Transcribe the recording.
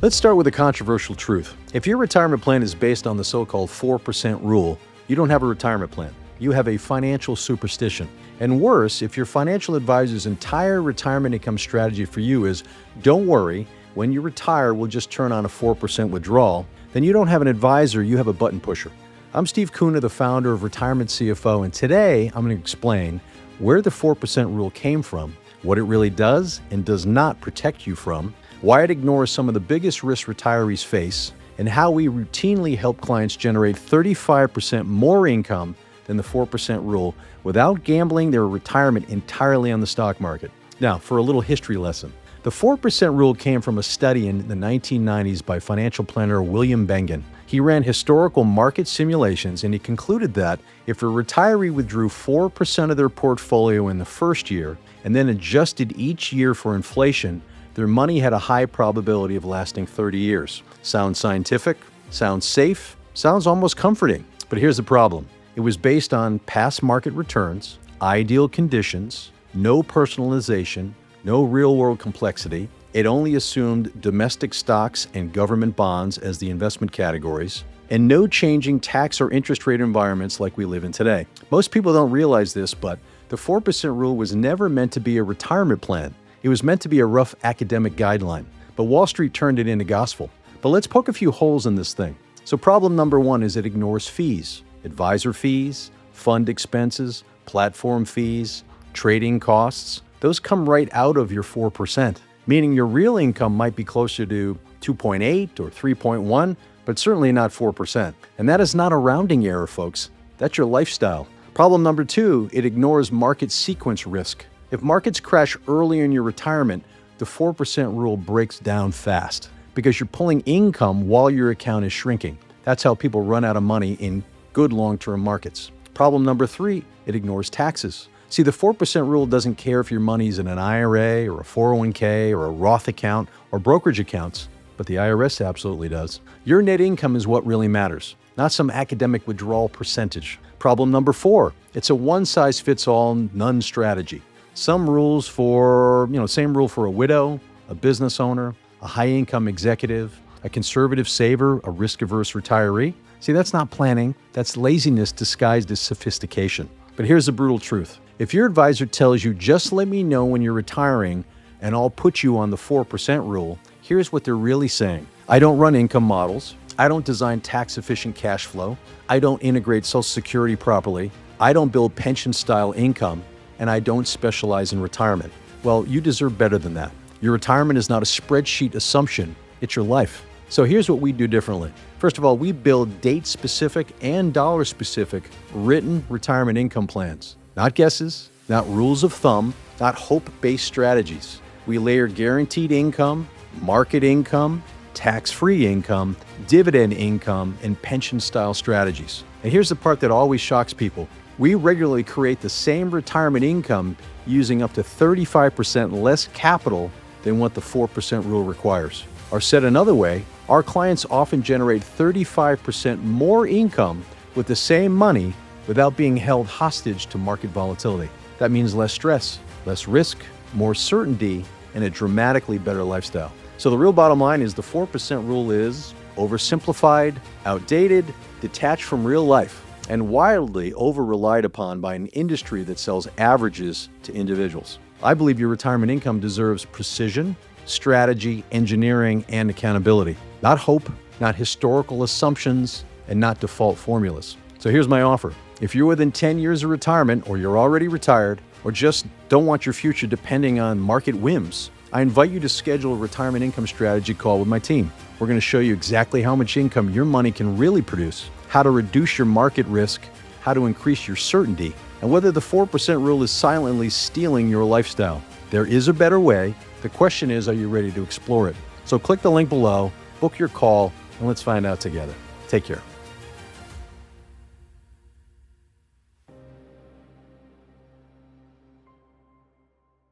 Let's start with a controversial truth. If your retirement plan is based on the so-called 4% rule, you don't have a retirement plan. You have a financial superstition. And worse, if your financial advisor's entire retirement income strategy for you is, don't worry, when you retire, we'll just turn on a 4% withdrawal, then you don't have an advisor, you have a button pusher. I'm Steve Kuna, the founder of RetirementCFO, and today I'm going to explain where the 4% rule came from, what it really does and does not protect you from, why it ignores some of the biggest risks retirees face, and how we routinely help clients generate 35% more income than the 4% rule without gambling their retirement entirely on the stock market. Now, for a little history lesson. The 4% rule came from a study in the 1990s by financial planner William Bengen. He ran historical market simulations and he concluded that if a retiree withdrew 4% of their portfolio in the first year and then adjusted each year for inflation, their money had a high probability of lasting 30 years. Sounds scientific, sounds safe, sounds almost comforting. But here's the problem. It was based on past market returns, ideal conditions, no personalization, no real-world complexity. It only assumed domestic stocks and government bonds as the investment categories, and no changing tax or interest rate environments like we live in today. Most people don't realize this, but the 4% rule was never meant to be a retirement plan. It was meant to be a rough academic guideline, but Wall Street turned it into gospel. But let's poke a few holes in this thing. So problem number one is it ignores fees, advisor fees, fund expenses, platform fees, trading costs. Those come right out of your 4%, meaning your real income might be closer to 2.8 or 3.1, but certainly not 4%. And that is not a rounding error, folks. That's your lifestyle. Problem number two, it ignores market sequence risk. If markets crash early in your retirement, the 4% rule breaks down fast because you're pulling income while your account is shrinking. That's how people run out of money in good long-term markets. Problem number three, it ignores taxes. See, the 4% rule doesn't care if your money's in an IRA or a 401k or a Roth account or brokerage accounts, but the IRS absolutely does. Your net income is what really matters, not some academic withdrawal percentage. Problem number four, it's a one-size-fits-all none strategy. Some rules for, same rule for a widow, a business owner, a high-income executive, a conservative saver, a risk-averse retiree. See, that's not planning. That's laziness disguised as sophistication. But here's the brutal truth. If your advisor tells you, just let me know when you're retiring and I'll put you on the 4% rule, here's what they're really saying. I don't run income models. I don't design tax-efficient cash flow. I don't integrate Social Security properly. I don't build pension-style income. And I don't specialize in retirement. Well, you deserve better than that. Your retirement is not a spreadsheet assumption, it's your life. So here's what we do differently. First of all, we build date-specific and dollar-specific written retirement income plans. Not guesses, not rules of thumb, not hope-based strategies. We layer guaranteed income, market income, tax-free income, dividend income, and pension-style strategies. And here's the part that always shocks people. We regularly create the same retirement income using up to 35% less capital than what the 4% rule requires. Or said another way, our clients often generate 35% more income with the same money without being held hostage to market volatility. That means less stress, less risk, more certainty, and a dramatically better lifestyle. So the real bottom line is the 4% rule is oversimplified, outdated, detached from real life, and wildly over-relied upon by an industry that sells averages to individuals. I believe your retirement income deserves precision, strategy, engineering, and accountability. Not hope, not historical assumptions, and not default formulas. So here's my offer. If you're within 10 years of retirement, or you're already retired, or just don't want your future depending on market whims, I invite you to schedule a retirement income strategy call with my team. We're going to show you exactly how much income your money can really produce, how to reduce your market risk, how to increase your certainty, and whether the 4% rule is silently stealing your lifestyle. There is a better way. The question is, are you ready to explore it? So click the link below, book your call, and let's find out together. Take care.